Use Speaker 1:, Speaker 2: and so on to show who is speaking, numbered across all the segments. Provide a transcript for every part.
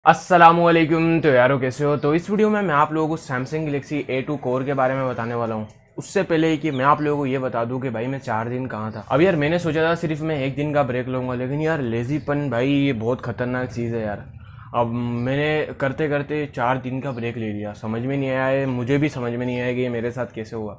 Speaker 1: अस्सलामुअलैकुम। तो यारो कैसे हो। तो इस वीडियो में मैं आप लोगों को सैमसंग गैलेक्सी A2 कोर के बारे में बताने वाला हूँ। उससे पहले कि मैं आप लोगों को ये बता दूं कि भाई मैं 4 दिन कहाँ था। अब यार मैंने सोचा था सिर्फ मैं एक दिन का ब्रेक लूँगा, लेकिन यार लेजीपन भाई ये बहुत खतरनाक चीज़ है यार। अब मैंने करते करते 4 दिन का ब्रेक ले लिया, समझ में नहीं आया है, मुझे भी समझ में नहीं आया कि ये मेरे साथ कैसे हुआ।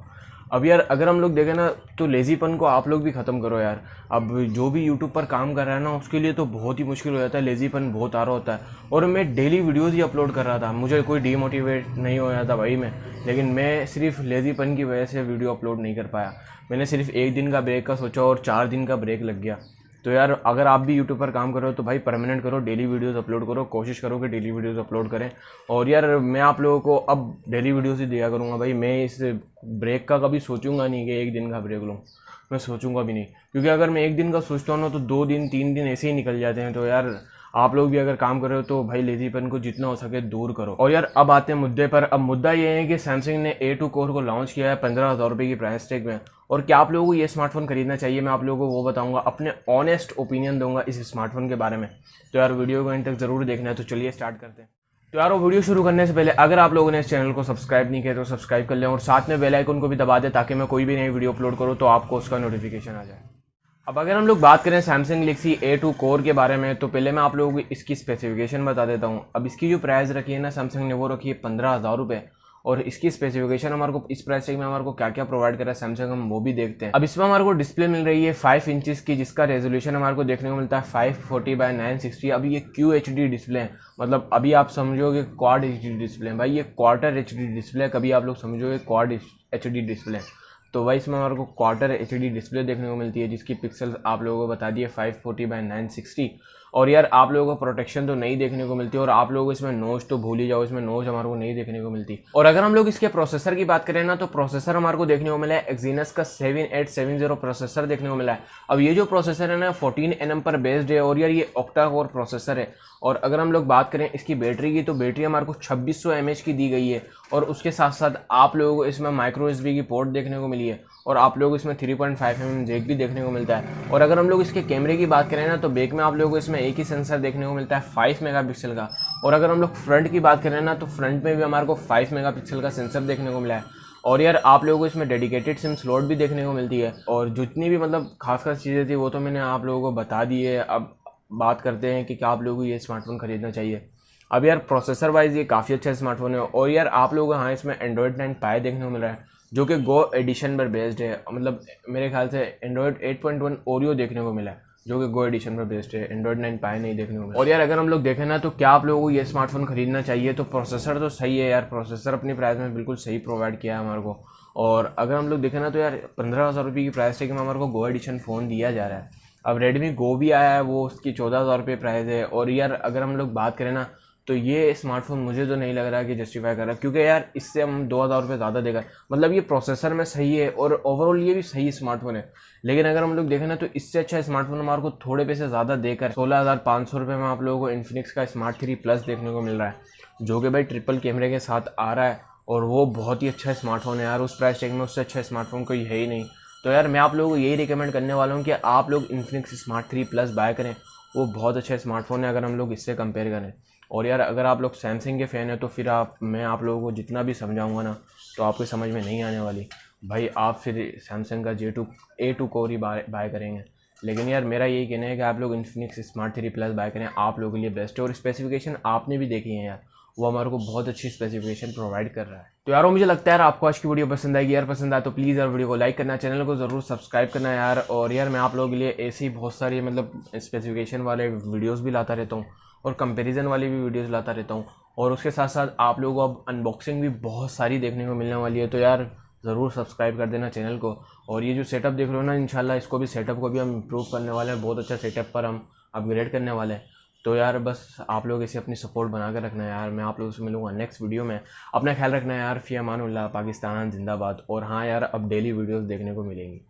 Speaker 1: अब यार अगर हम लोग देखें ना तो लेजीपन को आप लोग भी ख़त्म करो यार। अब जो भी यूट्यूब पर काम कर रहा है ना उसके लिए तो बहुत ही मुश्किल हो जाता है, लेजीपन बहुत आ रहा होता है। और मैं डेली वीडियोस ही अपलोड कर रहा था, मुझे कोई डीमोटिवेट नहीं हो रहा था भाई मैं, लेकिन मैं सिर्फ लेजीपन की वजह से वीडियो अपलोड नहीं कर पाया। मैंने सिर्फ एक दिन का ब्रेक का सोचा और 4 दिन का ब्रेक लग गया। तो यार अगर आप भी यूट्यूब पर काम कर रहे हो तो भाई परमानेंट करो, डेली वीडियोस अपलोड करो, कोशिश करो कि डेली वीडियोस अपलोड करें। और यार मैं आप लोगों को अब डेली वीडियोस ही दिया करूँगा भाई। मैं इस ब्रेक का कभी सोचूंगा नहीं कि एक दिन का ब्रेक लूँ, मैं सोचूंगा भी नहीं। क्योंकि अगर मैं एक दिन का सोचता हूँ ना तो 2 दिन 3 दिन ऐसे ही निकल जाते हैं। तो यार आप लोग भी अगर काम कर रहे हो तो भाई लेजीपन को जितना हो सके दूर करो। और यार अब आते हैं मुद्दे पर। अब मुद्दा ये है कि सैमसंग ने A2 कोर को लॉन्च किया है 15,000 रुपये की प्राइस टैग में। और क्या आप लोगों को ये स्मार्टफोन खरीदना चाहिए, मैं आप लोगों को वो बताऊंगा, अपने ऑनेस्ट ओपिनियन दूंगा इस स्मार्टफोन के बारे में। तो यार वीडियो को एंड तक जरूर देखना है। तो चलिए स्टार्ट करते हैं। तो यार वीडियो शुरू करने से पहले अगर आप लोगों ने इस चैनल को सब्सक्राइब नहीं किया तो सब्सक्राइब कर लें और साथ में बेल आइकन को भी दबा दें ताकि मैं कोई भी नई वीडियो अपलोड करूँ तो आपको उसका नोटिफिकेशन आ जाए। अब अगर हम लोग बात करें सैमसंग गैलेक्सी A2 कोर के बारे में तो पहले मैं आप लोगों को इसकी स्पेसिफिकेशन बता देता हूँ। अब इसकी जो प्राइस रखी है ना सैमसंग ने वो रखी है 15,000 रुपये। और इसकी स्पेसिफिकेशन हमारे को इस प्राइस टैग में हमारे को क्या क्या प्रोवाइड कर रहा है सैमसंग, हम वो भी देखते हैं। अब इसमें हमारे को डिस्प्ले मिल रही है 5 इंचेस की, जिसका रेजोल्यूशन हमारे को देखने को मिलता है 540x960। अभी ये QHD डिस्प्ले है, मतलब अभी आप समझोगे क्वाड HD डिस्प्ले है भाई, ये क्वार्टर HD डिस्प्ले है। कभी आप लोग समझोगे क्वाड HD डिस्प्ले है तो भाई इसमें हमारे को क्वार्टर HD डिस्प्ले देखने को मिलती है, जिसकी पिक्सल आप लोगों को बता दिए 540x960। और यार आप लोगों को प्रोटेक्शन तो नहीं देखने को मिलती, और आप लोग इसमें नोच तो भूल ही जाओ, इसमें नोच हमारे को नहीं देखने को मिलती। और अगर हम लोग इसके प्रोसेसर की बात करें ना तो प्रोसेसर हमारे को देखने को मिला है एक्जीनस का 7870 प्रोसेसर देखने को मिला है। अब ये जो प्रोसेसर है ना 14nm पर बेस्ड है, और यार ये ऑक्टा कोर प्रोसेसर है। और अगर हम लोग बात करें इसकी बैटरी की तो बैटरी हमारे को 2600 mAh की दी गई है। और उसके साथ साथ आप लोगों को इसमें माइक्रो USB की पोर्ट देखने को मिली है, और आप लोगों को इसमें 3.5mm जैक भी देखने को मिलता है। और अगर हम लोग इसके कैमरे की बात करें ना तो बैक में आप लोगों को इसमें एक ही सेंसर देखने को मिलता है 5 मेगापिक्सल का। और अगर हम लोग फ्रंट की बात करें ना तो फ्रंट में भी हमारे को 5 मेगापिक्सल का सेंसर देखने को मिला है। और यार आप लोगों को इसमें डेडिकेटेड सिम स्लॉट भी देखने को मिलती है। और जितनी भी मतलब खास खास चीज़ें थी वो तो मैंने आप लोगों को बता दी है। अब बात करते हैं कि क्या आप लोगों को ये स्मार्टफोन खरीदना चाहिए। अब यार प्रोसेसर वाइज ये काफ़ी अच्छा स्मार्टफोन है। और यार आप लोगों को हाँ इसमें एंड्रॉयड 9 पाए देखने को मिल रहा है, जो कि गो एडिशन पर बेस्ड है। मतलब मेरे ख्याल से एंड्रॉयड 8.1 ओरियो देखने को मिला है, जो कि गो एडिशन पर बेस्ड है, एंड्रॉयड 9 पाए नहीं देखने को मिला। और यार अगर हम लोग देखें ना तो क्या आप लोगों को ये स्मार्टफोन खरीदना चाहिए, तो प्रोसेसर तो सही है यार, प्रोसेसर अपनी प्राइस में बिल्कुल सही प्रोवाइड किया है हमारे को। और अगर हम लोग देखें ना तो यार 15,000 रुपये की प्राइस टैग में हमारे को गो एडिशन फ़ोन दिया जा रहा है। अब रेडमी गो भी आया है, वो उसकी 14,000 रुपये प्राइस है। और यार अगर हम लोग बात करें ना तो ये स्मार्टफोन मुझे तो नहीं लग रहा कि जस्टिफाई कर रहा है, क्योंकि यार इससे हम 2,000 रुपये ज़्यादा देगा। मतलब ये प्रोसेसर में सही है और ओवरऑल ये भी सही स्मार्टफोन है, लेकिन अगर हम लोग देखें ना तो इससे अच्छा स्मार्टफोन हमारे को थोड़े पैसे ज़्यादा देकर 16,500 रुपये में आप लोगों को इन्फिनिक्स का स्मार्ट 3 प्लस देखने को मिल रहा है, जो कि भाई ट्रिपल कैमरे के साथ आ रहा है। और वो बहुत ही अच्छा स्मार्टफोन है यार, उस प्राइस टैग में उससे अच्छा स्मार्टफोन कोई है ही नहीं। तो यार मैं आप लोगों को यही रिकमेंड करने वाला हूँ कि आप लोग इन्फिनिक्स स्मार्ट 3 प्लस बाय करें, वो बहुत अच्छा स्मार्टफोन है अगर हम लोग इससे कंपेयर करें। और यार अगर आप लोग सैमसंग के फ़ैन हैं तो फिर मैं आप लोगों को जितना भी समझाऊंगा ना तो आपको समझ में नहीं आने वाली भाई, आप फिर सैमसंग का A2 कोर ही बाय करेंगे। लेकिन यार मेरा यही कहना है कि आप लोग इन्फिनिक्स स्मार्ट 3 प्लस बाय करें, आप लोगों के लिए बेस्ट है। और स्पेसिफिकेशन आपने भी देखी है यार, वो हमारे को बहुत अच्छी स्पेसिफिकेशन प्रोवाइड कर रहा है। तो यार मुझे लगता है यार आपको आज की वीडियो पसंद आएगी। यार पसंद आए तो प्लीज़ यार वीडियो को लाइक करना, चैनल को ज़रूर सब्सक्राइब करना यार। और यार मैं आप लोगों के लिए ऐसी बहुत सारी मतलब स्पेसिफिकेशन वाले वीडियोस भी लाता रहता हूँ, और कंपैरिजन वाली भी वीडियोस लाता रहता हूँ। और उसके साथ साथ आप लोगों को अब अनबॉक्सिंग भी बहुत सारी देखने को मिलने वाली है। तो यार ज़रूर सब्सक्राइब कर देना चैनल को। और ये जो सेटअप देख रहे हो ना, इंशाल्लाह इसको भी सेटअप को भी हम इम्प्रूव करने वाले हैं, बहुत अच्छा सेटअप पर हम अपग्रेड करने वाले हैं। तो यार बस आप लोग इसे अपनी सपोर्ट बना कर रखना है यार। मैं आप लोगों से मिलूंगा नेक्स्ट वीडियो में। अपना ख्याल रखना है यार। फ़ी अमानुल्लाह, पाकिस्तान जिंदाबाद। और हाँ यार अब डेली वीडियोस देखने को मिलेंगी।